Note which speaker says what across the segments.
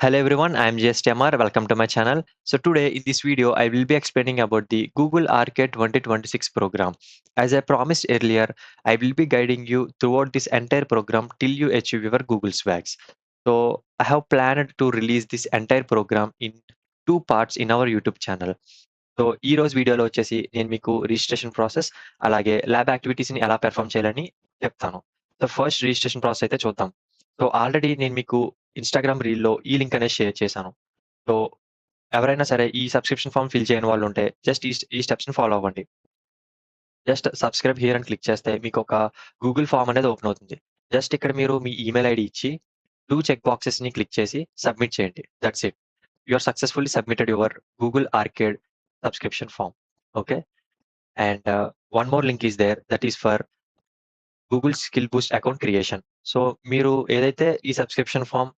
Speaker 1: Hello everyone, I am JSTMR. Welcome to my channel. So today in this video, I will be explaining about the Google Arcade 2026 program. As I promised earlier, I will be guiding you throughout this entire program till you achieve your Google Swags. So I have planned to release this entire program in two parts in our YouTube channel. So ఈ రోజు వీడియోలో వచ్చేసి నేను మీకు registration process అలాగే lab యాక్టివిటీస్ని ఎలా perform చేయాలని చెప్తాను. సో ఫస్ట్ రిజిస్ట్రేషన్ ప్రాసెస్ అయితే చూద్దాం. సో ఆల్రెడీ నేను మీకు ఇన్‌స్టాగ్రామ్ రీల్‌లో ఈ లింక్ అనేది షేర్ చేశాను. సో ఎవరైనా సరే ఈ సబ్స్క్రిప్షన్ ఫార్మ్ ఫిల్ చేయని వాళ్ళు ఉంటే జస్ట్ ఈ స్టెప్స్‌ని ఫాలో అవ్వండి. జస్ట్ సబ్స్క్రైబ్ హియర్ అని క్లిక్ చేస్తే మీకు ఒక గూగుల్ ఫార్మ్ అనేది ఓపెన్ అవుతుంది. జస్ట్ ఇక్కడ మీరు మీ ఈమెయిల్ ఐడీ ఇచ్చి 2 చెక్ బాక్సెస్‌ని క్లిక్ చేసి సబ్మిట్ చేయండి. That's it. You are successfully submitted your Google arcade subscription form. Okay. And one more link is there that is for Google skill boost account creation. So మీరు ఏదైతే ఈ subscription form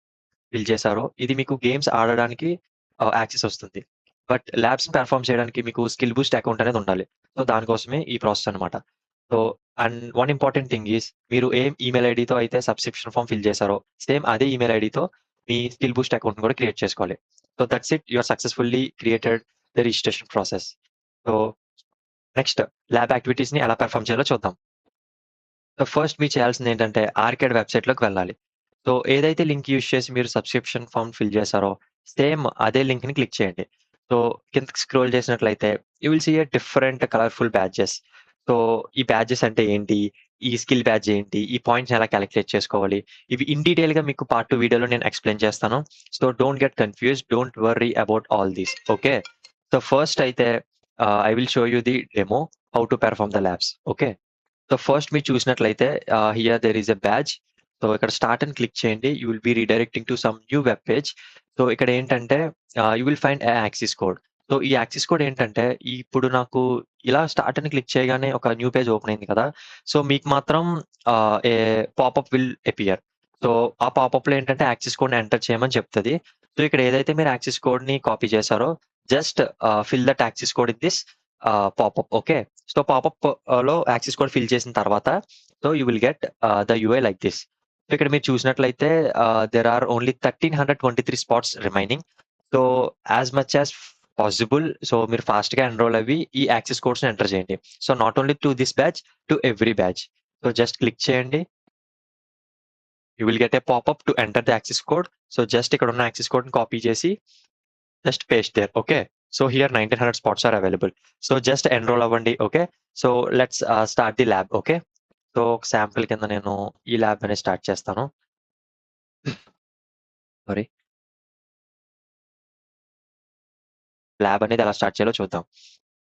Speaker 1: fill చేశారో ఇది మీకు games ఆడడానికి access వస్తుంది. But ల్యాబ్స్‌ని perform చేయడానికి మీకు స్కిల్ బూస్ట్ అకౌంట్ అనేది ఉండాలి. సో దానికోసమే ఈ ప్రాసెస్ అనమాట. So and one important thing is మీరు ఏ ఈమెయిల్ ఐడీతో అయితే సబ్స్క్రిప్షన్ ఫార్మ్ ఫిల్ చేశారో సేమ్ అదే ఈమెయిల్ ఐడీతో మీ స్కిల్ బూస్ట్ అకౌంట్‌ని కూడా క్రియేట్ చేసుకోవాలి. So that's it. You are successfully created the registration process. So next lab యాక్టివిటీస్‌ని ఎలా పెర్ఫార్మ్ చేయాలో చూద్దాం. సో ఫస్ట్ మీరు చేయాల్సిందేంటంటే ఆర్కేడ్ వెబ్‌సైట్‌లోకి వెళ్ళాలి. సో ఏదైతే లింక్ యూజ్ చేసి మీరు సబ్స్క్రిప్షన్ ఫార్మ్ ఫిల్ చేశారో సేమ్ అదే లింక్‌ని క్లిక్ చేయండి. సో కిందకి స్క్రోల్ చేసినట్లయితే you will see a different colourful badges. So ఈ బ్యాడ్జెస్ అంటే ఏంటి? ఈ స్కిల్ బ్యాడ్జ్ ఏంటి? ఈ పాయింట్స్‌ని ఎలా కాలిక్యులేట్ చేసుకోవాలి? ఇవి ఇన్ డీటెయిల్‌గా మీకు పార్ట్ 2 వీడియోలో నేను ఎక్స్‌ప్లెయిన్ చేస్తాను. So don't get confused. Don't worry about all these. Okay. So first అయితే I will show you the demo how to perform the labs. Okay. So first మీరు చూసినట్లయితే here there is a badge. So ఇక్కడ start అని click చేయండి. You will be redirecting to some new web page. So ఇక్కడ ఏంటంటే you will find a access code. So ఈ access code ఏంటంటే ఇప్పుడు నాకు ఇలా స్టార్ట్ అని క్లిక్ చేయగానే ఒక న్యూ పేజ్ ఓపెన్ అయింది కదా! సో మీకు మాత్రం ఏ పాపప్ విల్ అపియర్. సో ఆ పాపప్‌లో ఏంటంటే యాక్సెస్ కోడ్‌ని ఎంటర్ చేయమని చెప్తది. సో ఇక్కడ ఏదైతే మీరు యాక్సెస్ కోడ్‌ని కాపీ చేశారో just fill that access code in this popup. Okay. So popup లో యాక్సెస్ కోడ్ ఫిల్ చేసిన తర్వాత so you will get the UI like this. So ఇక్కడ మీరు చూసినట్లయితే there are only 1323 spots remaining. So as much as possible so మీరు ఫాస్ట్‌గా enrol అవ్వి ఈ యాక్సెస్ కోడ్స్‌ని ఎంటర్ చేయండి. So not only to this batch, to every batch. So just click చేయండి. You will get a popup to enter the access code. So just ఇక్కడ ఉన్న access కోడ్‌ని కాపీ చేసి just paste there. Okay. So here 1900 spots are available. So just enrol అవ్వండి. Okay. So let's start the lab. Okay. So ఒక sample కింద నేను ఈ lab అనేది స్టార్ట్ చేస్తాను. సారీ. ల్యాబ్ అనేది ఎలా స్టార్ట్ చేయాలో చూద్దాం.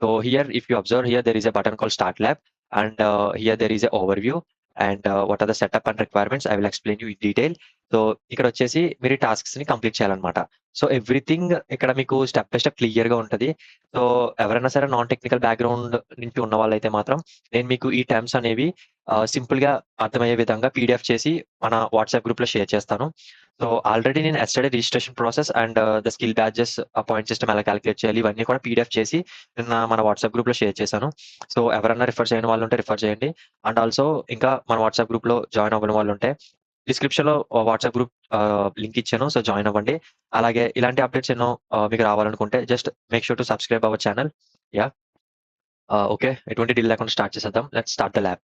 Speaker 1: So here if you observe here there is a button called start lab and here there is a overview and what are the setup and requirements I will explain you in detail. So ఇక్కడ వచ్చేసి మీరు ఈ టాస్క్స్‌ని complete చేయాలన్నమాట. So everything ఇక్కడ మీకు step by step క్లియర్‌గా ఉంటది. సో ఎవరైనా సరే నాన్ టెక్నికల్ బ్యాక్‌గ్రౌండ్ నుంచి ఉన్న వాళ్ళైతే మాత్రం నేను మీకు ఈ టర్మ్స్ అనేవి సింపుల్‌గా అర్థమయ్యే విధంగా పీడీఎఫ్ చేసి మన వాట్సాప్ గ్రూప్‌లో షేర్ చేస్తాను. సో ఆల్రెడీ నేను yesterday registration process and the skill badges point system ఎలా కాలిక్యులేట్ చేయాలి ఇవన్నీ కూడా పీడీఎఫ్ చేసి నిన్న మన వాట్సాప్ గ్రూప్‌లో షేర్ చేశాను. సో ఎవరైనా రిఫర్ చేయని వాళ్ళు ఉంటే రిఫర్ చేయండి. అండ్ ఆల్సో ఇంకా మన వాట్సాప్ గ్రూప్‌లో జాయిన్ అవ్వని వాళ్ళు ఉంటే డిస్క్రిప్షన్‌లో వాట్సాప్ గ్రూప్ లింక్ ఇచ్చాను. సో జాయిన్ అవ్వండి. అలాగే ఇలాంటి అప్డేట్స్ ఎన్నో మీకు రావాలనుకుంటే just make sure to subscribe our channel. Yeah! Okay. ఎటువంటి డిలే లేకుండా స్టార్ట్ చేసేద్దాం. Let's start the lab.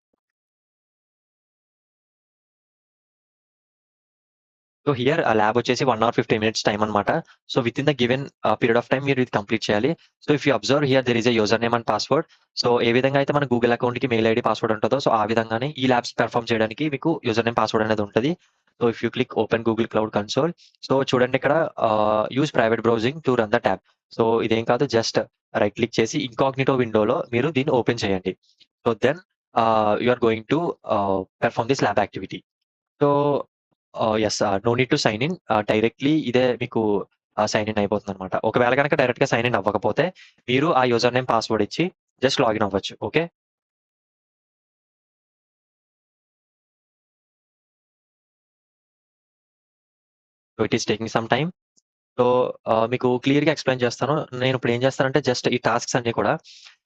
Speaker 1: So here ఆ ల్యాబ్ వచ్చేసి 1 అవర్ 15 మినిట్స్ టైమ్ అనమాట. So within the given period of time మీరు ఇది కంప్లీట్ చేయాలి. So if you observe here there is a user name and password. So ఏ విధంగా అయితే మన Google అకౌంట్‌కి మెయిల్ ఐడీ పాస్వర్డ్ ఉంటదో సో ఆ విధంగానే ఈ ల్యాబ్స్ పెర్ఫార్మ్ చేయడానికి మీకు యూజర్ నేమ్ పాస్వర్డ్ అనేది ఉంటది. So if you click open Google cloud console. So చూడండి ఇక్కడ use private browsing to run the tab. So ఇదేం కాదు జస్ట్ రైట్ క్లిక్ చేసి ఇన్కాగ్నిటో విండోలో మీరు దీన్ని ఓపెన్ చేయండి. So then you are going to perform this lab activity. So yes. No need to sign in. Directly ఇదే మీకు sign in అయిపోతుందనమాట. ఒకవేళ గనక డైరెక్ట్‌గా సైన్ ఇన్ అవ్వకపోతే మీరు ఆ యూజర్ నేమ్, పాస్వర్డ్ ఇచ్చి జస్ట్ లాగిన్ అవ్వచ్చు. Okay. So it is taking some time. So మీకు క్లియర్‌గా ఎక్స్‌ప్లెయిన్ చేస్తాను. నేను ఇప్పుడు ఏం చేస్తానంటే జస్ట్ ఈ టాస్క్స్ అన్నీ కూడా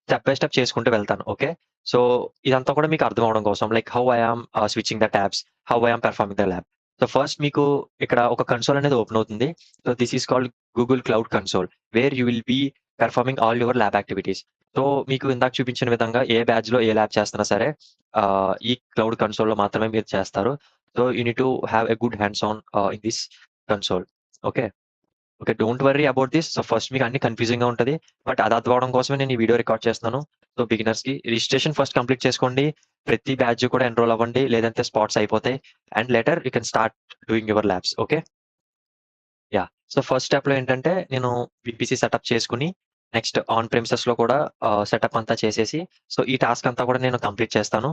Speaker 1: స్టెప్ బై స్టెప్ చేసుకుంటూ వెళ్తాను. ఓకే. సో ఇదంతా కూడా మీకు అర్థం అవ్వడం కోసం like how I am switching the tabs, how I am performing the lab. So first మీకు ఇక్కడ ఒక కన్సోల్ అనేది ఓపెన్ అవుతుంది. So this is called Google cloud console where you will B performing all your lab activities. So మీకు ఇందాక చూపించిన విధంగా ఏ బ్యాచ్‌లో ఏ ల్యాబ్ చేస్తున్నా సరే ఈ క్లౌడ్ కన్సోల్‌లో మాత్రమే మీరు చేస్తారు. So you need to have a good hands on in this console. Okay. Okay. Don't worry about this. So first మీకు అన్నీ కన్‌ఫ్యూజింగ్‌గా ఉంటది. బట్ అది అర్థం అవ్వడం కోసమే నేను ఈ వీడియో రికార్డ్ చేస్తున్నాను. సో బిగినర్స్‌కి రిజిస్ట్రేషన్ ఫస్ట్ కంప్లీట్ చేసుకోండి. ప్రతి బ్యాచ్ కూడా ఎన్రోల్ అవ్వండి. లేదంటే స్పాట్స్ అయిపోతాయి. And later you can start doing your labs. Okay. Yeah! So first స్టెప్‌లో ఏంటంటే నేను వీపీసీ సెటప్ చేసుకొని నెక్స్ట్ ఆన్ ప్రెమిసెస్‌లో కూడా సెటప్ అంతా చేసేసి సో ఈ టాస్క్ అంతా కూడా నేను కంప్లీట్ చేస్తాను.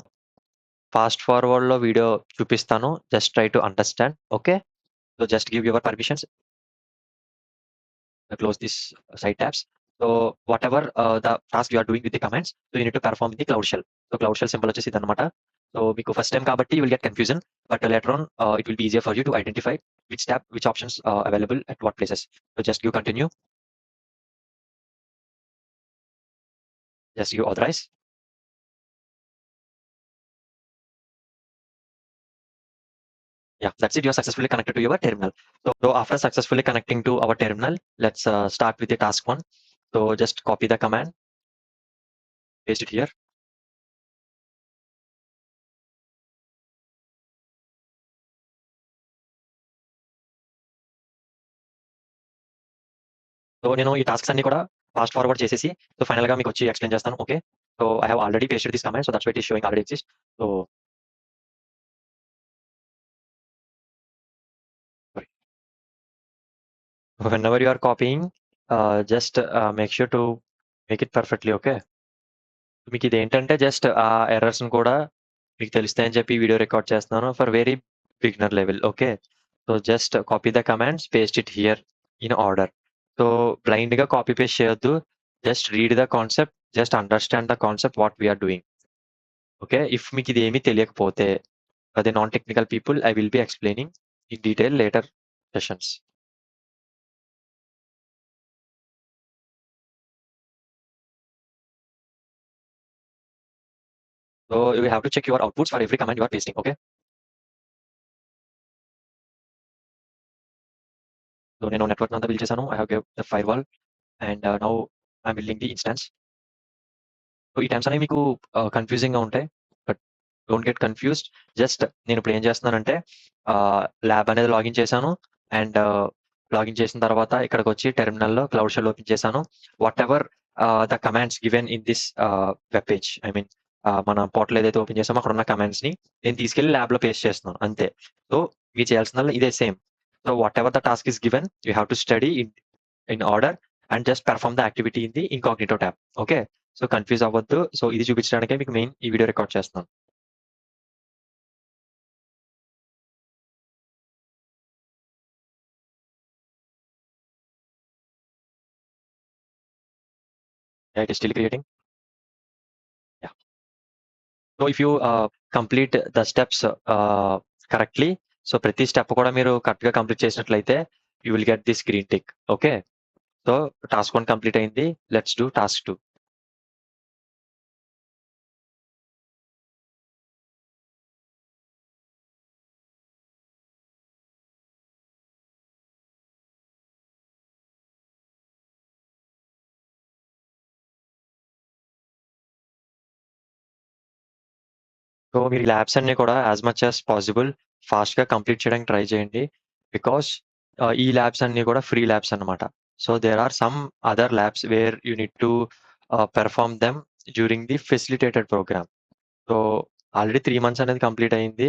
Speaker 1: ఫాస్ట్ ఫార్వర్డ్‌లో వీడియో చూపిస్తాను. Just try to understand. Okay. So just give your permissions. Close this side tabs. So whatever the task you are doing with the commands, so you need to perform with the Cloud Shell. So Cloud Shell symbol వచ్చేసి ఇదన్నమాట. So మీకు first time కాబట్టి you will get confusion, but later on it will be easier for you to identify which tab, which options available at what places. So just you continue, just you authorize. Yeah, that's it. You are successfully connected to your terminal. So after successfully connecting to our terminal, let's start with the task one. So just copy the command, paste it here. So నేను ఈ tasks అన్ని కూడా fast forward చేసేసి so ఫైనల్‌గా మీకొచ్చి explain చేస్తాను. Okay. So I have already pasted this command. So that's why it is showing already exist. So whenever you are copying, just make sure to make it perfectly. Okay. మీకిదేంటంటే just ఆ ఎర్రర్స్‌ని కూడా మీకు తెలుస్తాయని చెప్పి video record చేస్తున్నాను for very beginner level. Okay. So just copy the commands, paste it here in order. So బ్లైండ్‌గా copy paste చేయొద్దు. Just read the concept. Just understand the concept what we are doing. Okay. If మీకిదేమీ తెలియకపోతే for the non-technical people, I will be explaining in detail later sessions. So you have to check your outputs for every command you are pasting. Okay. So నేను network అంతా build చేశాను. I have gave the firewall and now I'm building the instance. So ఈ times అనేవి మీకు కన్‌ఫ్యూజింగ్‌గా ఉంటాయి. But don't get confused. Just నేనిప్పుడు ఏం చేస్తున్నానంటే ల్యాబ్ అనేది లాగిన్ చేశాను. అండ్ లాగిన్ చేసిన తర్వాత ఇక్కడికొచ్చి టెర్మినల్‌లో క్లౌడ్ షెల్ ఓపెన్ చేశాను. Whatever the commands given in this web page I mean మన పోర్టల్ ఏదైతే ఓపెన్ చేసామో అక్కడున్న కమాండ్స్‌ని నేను తీసుకెళ్ళి ల్యాబ్‌లో పేస్ట్ చేస్తున్నాను అంతే. సో మీరు చేయాల్సిందల్లా ఇదే same. So whatever the task is given you have to study in order and just perform the activity in the incognito tab. Okay. So confuse అవ్వద్దు. సో ఇది చూపించడానికే మీకు మెయిన్ ఈ వీడియో రికార్డ్ చేస్తున్నాను. Yeah, it is still creating. Yeah. So if you complete the steps correctly so ప్రతి step కూడా మీరు కరెక్ట్‌గా complete చేసినట్లయితే you will get this green tick. Okay. So task 1 complete అయింది. Let's do task 2. సో మీరు ఈ labs అన్నీ కూడా యాస్ మచ్ యాస్ పాసిబుల్ ఫాస్ట్‌గా కంప్లీట్ చేయడానికి ట్రై చేయండి. బికాజ్ ఈ ల్యాబ్స్ అన్నీ కూడా ఫ్రీ ల్యాబ్స్ అన్నమాట. So there are some other labs where you need to perform them during the facilitated program. So already 3 months అనేది కంప్లీట్ అయింది.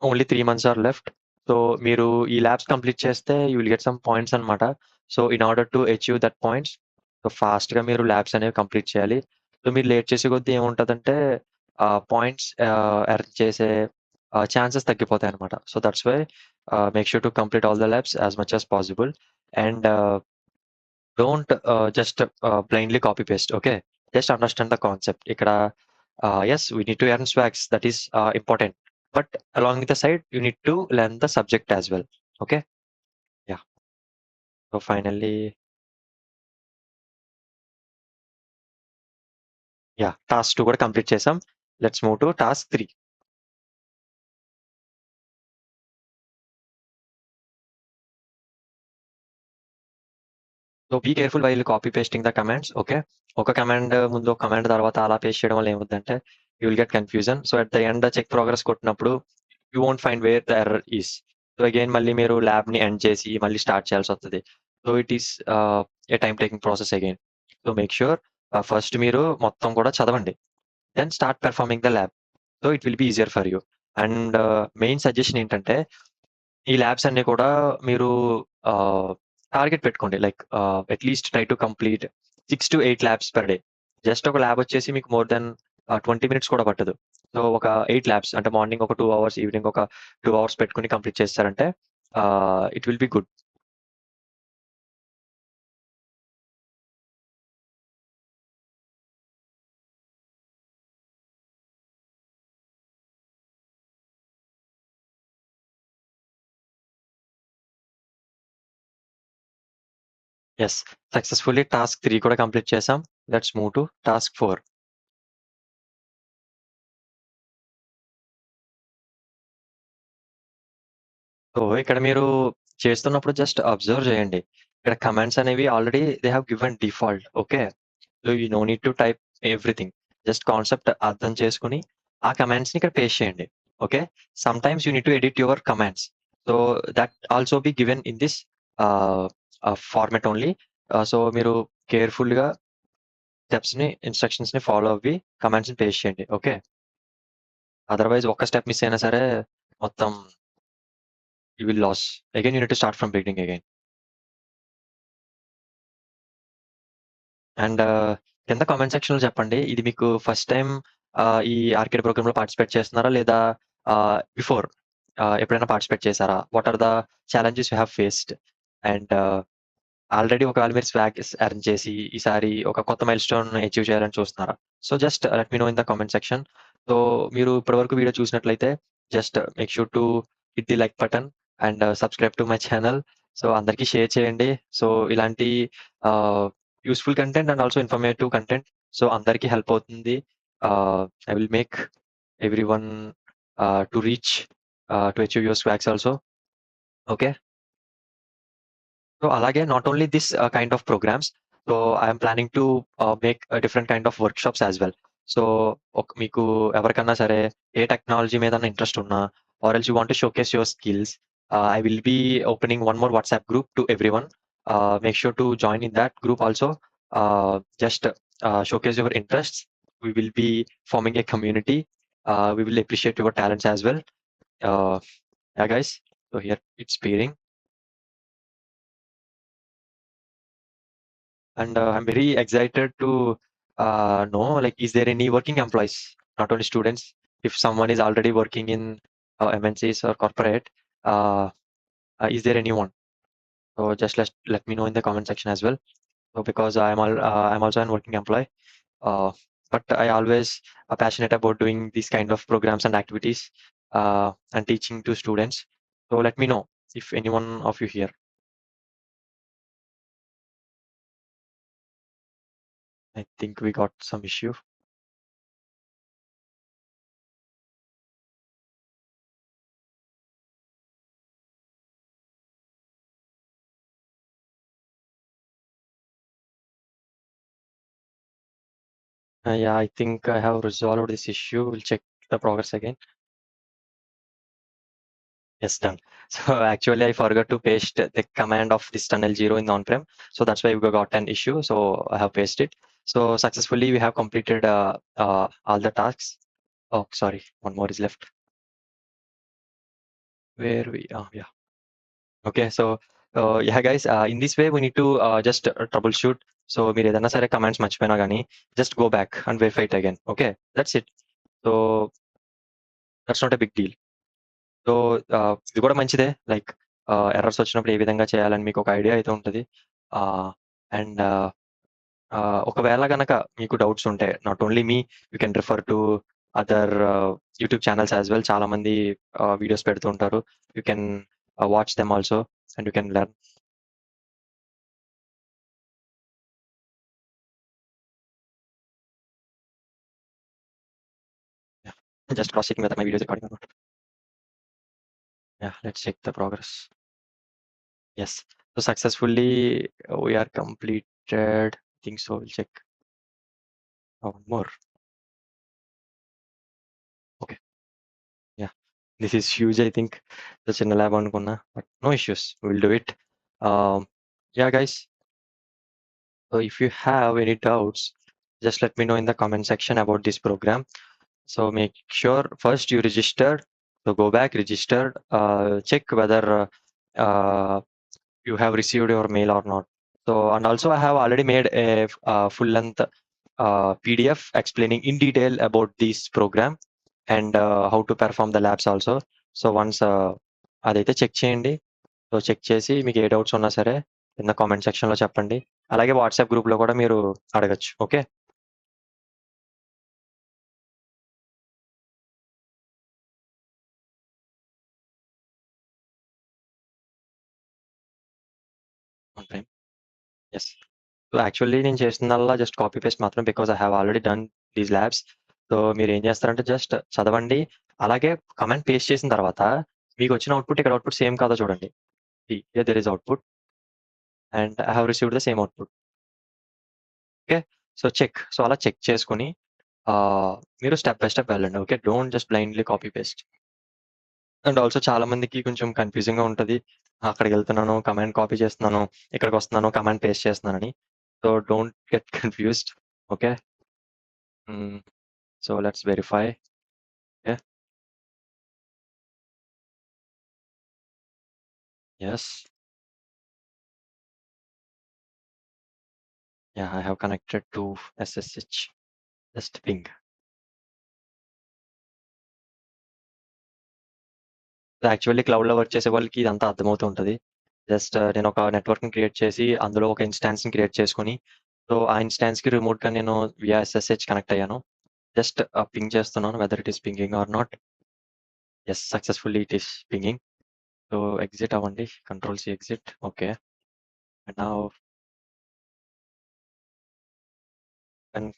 Speaker 1: Only 3 months are left. So మీరు ఈ ల్యాబ్స్ కంప్లీట్ చేస్తే you will get some points అన్నమాట. So in order to achieve that points so ఫాస్ట్‌గా మీరు labs అనేవి complete చేయాలి. సో మీరు లేట్ చేసే కొద్దీ ఏముంటదంటే పాయింట్స్ ఎర్న్ చేసే ఛాన్సెస్ తగ్గిపోతాయన్నమాట. So that's why make sure to complete all the labs as much as possible and don't just blindly copy paste. Okay. Just understand the concept. ఇక్కడ yes, we need to earn swags. That is important. But along with the side, you need to learn the subject as well. Okay. Yeah. So finally, yeah, task 2 కూడా complete చేసాం. Let's move to task 3. So, be careful while copy pasting the commands. Okay. ఒక command ముందు ఒక command తర్వాత అలా paste చేయడం వల్ల ఏమవుద్దంటే you will get confusion. So, at the end check progress కొట్టినప్పుడు you won't find where the error is. So, again మళ్ళీ మీరు ల్యాబ్‌ని ఎండ్ చేసి మళ్ళీ స్టార్ట్ చేయాల్సొస్తది. So, it is a time taking process again. So, make sure first మీరు మొత్తం కూడా చదవండి. Then start performing the lab. So, it will be easier for you. And main suggestion ఏంటంటే ఈ ల్యాబ్స్ అన్నీ కూడా మీరు ఆహ్, టార్గెట్ పెట్టుకోండి. Like at least try to complete 6-8 labs per day. Just ఒక ల్యాబ్ వచ్చేసి మీకు మోర్ దెన్ 20 మినిట్స్ కూడా పట్టదు. సో, ఒక 8 ల్యాబ్స్ అంటే మార్నింగ్ ఒక 2 అవర్స్, ఈవినింగ్ ఒక 2 అవర్స్ పెట్టుకొని కంప్లీట్ చేసేసారంటే it will be good. Yes. Successfully task 3 కూడా కంప్లీట్ చేసాం. Let's move to task 4. So, ఇక్కడ మీరు చేస్తున్నప్పుడు జస్ట్ అబ్జర్వ్ చేయండి. ఇక్కడ కమాండ్స్ అనేవి already they have given default. Okay. So, you no need to type everything. Just concept అర్థం చేసుకొని, ఆ కమాండ్స్‌ని ఇక్కడ పేస్ట్ చేయండి. Okay. Sometimes you need to edit your commands. So, that also be given in this ఆహ్, format only. So, మీరు కేర్‌ఫుల్‌గా ఇన్‌స్ట్రక్షన్స్‌ని ఫాలో అవ్వి కమాండ్స్‌ని పేస్ట్ చేయండి. ఓకే. అదర్‌వైజ్ ఒక్క స్టెప్ మిస్ అయినా సరే మొత్తం you will loss. Again you need to start from beginning again. And కింద కామెంట్ సెక్షన్‌లో చెప్పండి. ఇది మీకు ఫస్ట్ టైమ్ ఈ ఆర్కేడ్ ప్రోగ్రామ్‌లో పార్టిసిపేట్ చేస్తున్నారా? లేదా బిఫోర్ ఎప్పుడైనా పార్టిసిపేట్ చేసారా? What are the challenges you have faced? And already ఒకవేళ మీరు స్వాగ్స్ ఎర్న్ చేసి ఈసారి ఒక కొత్త మైల్‌స్టోన్ అచీవ్ చేయాలని చూస్తున్నారా? So, just let me know in the comment section. So, మీరు ఇప్పటివరకు వీడియో చూసినట్లయితే just make sure to hit the like button and subscribe to my channel. So, అందరికి షేర్ చేయండి. సో, ఇలాంటి ah, useful content and also informative content so, అందరికి help అవుతుంది. I will make everyone to reach to achieve your swags also. Okay. So, అలాగే not only this kind of programs. So, I'm planning to make different kind of workshops as well. So, మీకు ఎవరికన్నా సరే ఏ technology మీదన్నా interest ఉన్నా or else you want to showcase your skills I will be opening one more WhatsApp group to everyone. Make sure to join in that group also. Just showcase your interests. We will be forming a community. We will appreciate your talents as well. Uh, yeah, guys. So here it's pairing. And I'm very excited to know, like, is there any working employees, not only students? If someone is already working in MNCs or corporate, uh, is there anyone? So just let me know in the comment section as well. So because I'm also an working employee, uh, but I always passionate about doing these kind of programs and activities and teaching to students. So let me know if anyone of you here. I think we got some issue. Yeah, I think I have resolved this issue. We'll check the progress again. Yes, done. So actually, I forgot to paste the command of this tunnel 0 in on-prem. So that's why we got an issue. So I have pasted it. So successfully, we have completed all the tasks. Oh, sorry, one more is left. Where we? Oh, yeah. Okay, so yeah, guys. In this way, we need to just troubleshoot. So మీరు ఏదైనా సరే commands మర్చిపోయినా కానీ just go back and verify it again. Okay, that's it. So that's not a big deal. So, ఇది కూడా మంచిదే. Like errors వచ్చినప్పుడు ఏ విధంగా చేయాలని మీకొక ఐడియా అయితే ఉంటది. ఆహ్, అండ్ ఒకవేళ గనక మీకు డౌట్స్ ఉంటే నాట్ ఓన్లీ మీ you can refer to other YouTube channels as well. చాలా మంది వీడియోస్ పెడుతూ ఉంటారు. You can watch them also and you can learn. Yeah! Just cross checking whether my video is recording or not. Yeah! Let's check the progress. Yes. successfully we are completed. I think so. We'll check. One more. Okay. Yeah. This is huge, I think. The చిన్న lab అనుకున్నా, but no issues. We'll do it. Yeah, guys. So if you have any doubts, just let me know in the comment section about this program. So make sure first you register. So go back, register, check whether you have received your mail or not. So, and also I have already made a full length PDF explaining in detail about this program and how to perform the labs also. So once అదైతే check చేయండి. So check చేసి మీకు ఏ doubts ఉన్నా సరే కింద comment సెక్షన్లో చెప్పండి. అలాగే వాట్సాప్ గ్రూప్లో కూడా మీరు అడగచ్చు. Okay. On time. Yes. So actually నేను చేస్తుందల్లా జస్ట్ కాపీ పేస్ట్ మాత్రం, because I have already done these labs. So మీరు ఏం చేస్తారంటే జస్ట్ చదవండి, అలాగే కమెంట్ పేస్ట్ చేసిన తర్వాత మీకు వచ్చిన అవుట్పుట్ ఇక్కడ అవుట్పుట్ సేమ్ కాదో చూడండి. Here there is output and I have received the same output. Okay. So check. So అలా చెక్ చేసుకుని మీరు స్టెప్ బై స్టెప్ వెళ్ళండి. Okay. Don't just blindly copy paste. And also చాలా మందికి కొంచెం కన్ఫ్యూజింగ్గా ఉంటుంది. అక్కడికి వెళ్తున్నాను, కమాండ్ కాపీ చేస్తున్నాను, ఇక్కడికి వస్తున్నాను, కమాండ్ పేస్ట్ చేస్తున్నానని. So don't get confused. Okay. So let's verify. Okay. Yes. Ya, I have connected to SSH. Just ping. Actually క్లౌడ్‌లో వర్క్ చేసే వాళ్ళకి ఇదంతా అర్థమవుతూ ఉంటది. జస్ట్ నేను ఒక నెట్వర్క్‌ని క్రియేట్ చేసి అందులో ఒక ఇన్‌స్టాన్స్‌ని క్రియేట్ చేసుకొని, సో ఆ ఇన్‌స్టాన్స్‌కి రిమోట్‌గా నేను వియా SSH కనెక్ట్ అయ్యాను. జస్ట్ పింగ్ చేస్తున్నాను whether it is pinging or not. Yes, successfully it is pinging. So exit అవ్వండి. Control C exit. Okay. And now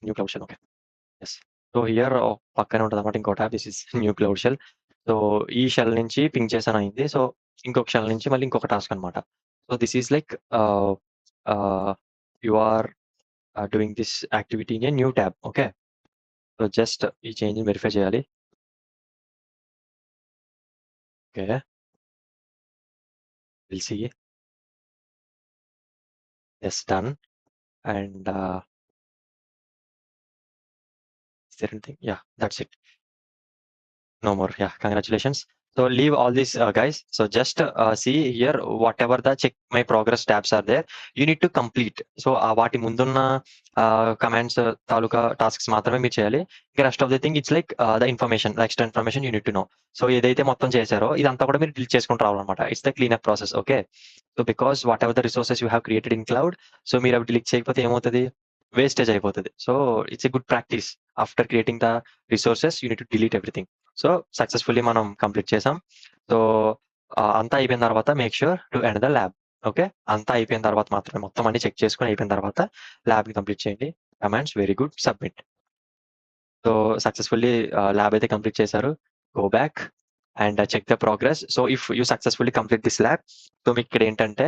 Speaker 1: new cloud shell. Okay. Yes. So here పక్కనే ఉంటదన్నమాట ఇంకో tab. This is new cloud shell. So ఈ shell నుంచి ping చేశాను అయింది. So ఇంకొక shell నుంచి మళ్ళీ ఇంకొక టాస్క్ అనమాట. So this is like you are doing this activity in a new tab. Okay. So just ఈ చేంజ్‌ని వెరిఫై చేయాలి. Okay. Will see. Yes, done. And is there anything? Yeah, that's it. No more. Yeah, congratulations. So leave all these guys. So just see here whatever the check my progress tabs are there. You need to complete. So వాటి ముందున్న commands తాలూకా tasks మాత్రమే మీరు చేయాలి. ఇంకా rest of the thing it's like the information, extra information you need to know. So ఏదైతే మొత్తం చేశారో ఇదంతా కూడా మీరు డిలీట్ చేసుకుంటూ రావాలన్నమాట. It's the clean up process. Okay. So because what ever the resources you have created in cloud, so మీరు అవి డిలీట్ చేయకపోతే ఏమవుతుంది? వేస్టేజ్ అయిపోతుంది. So it's a good practice. After creating the resources you need to delete everything. So successfully మనం complete చేసాం. So అంతా అయిపోయిన తర్వాత make sure to end the lab. Okay. అంతా అయిపోయిన తర్వాత మాత్రమే, మొత్తం అన్ని చెక్ చేసుకొని అయిపోయిన తర్వాత ల్యాబ్ని కంప్లీట్ చేయండి. Commands very good, submit. So successfully lab అయితే కంప్లీట్ చేశారు. Go back and check the progress. So if you successfully complete this lab, so మీకు ఇక్కడ ఏంటంటే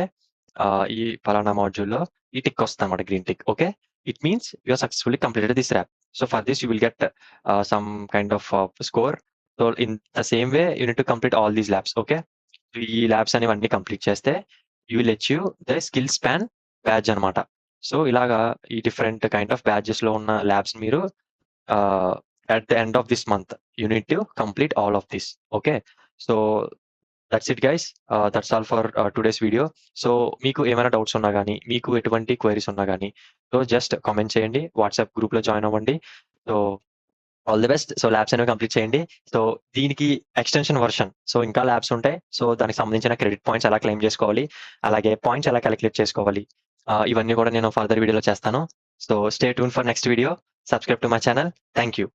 Speaker 1: ఈ పలానా మాడ్యూల్లో ఈ టిక్ వస్తుంది అనమాట, green tick. Okay. It means you are successfully completed this lab. So for this you will get some kind of score. So in the same way you need to complete all these labs. Okay. ఈ labs అనేవన్నీ complete చేస్తే you will achieve the skill span badge అనమాట. So ఇలాగా ఈ different kind of బ్యాడ్జెస్లో ఉన్న labs మీరు at the end of this month you need to complete all of this. Okay. So that's it guys. That's all for today's video. So మీకు ఏమైనా doubts ఉన్నా కానీ, మీకు ఎటువంటి క్వైరీస్ ఉన్నా కానీ, సో జస్ట్ కామెంట్ చేయండి, వాట్సాప్ గ్రూప్లో జాయిన్ అవ్వండి. So all the best. So labs అనేవి కంప్లీట్ చేయండి. సో దీనికి ఎక్స్టెన్షన్ వర్షన్, సో ఇంకా ల్యాబ్స్ ఉంటాయి. సో దానికి సంబంధించిన క్రెడిట్ పాయింట్స్ ఎలా క్లెయిమ్ చేసుకోవాలి, అలాగే పాయింట్స్ ఎలా క్యాలిక్యులేట్ చేసుకోవాలి, ఇవన్నీ కూడా నేను ఫర్దర్ వీడియోలో చేస్తాను. So stay tune for next video. Subscribe to my channel. Thank you.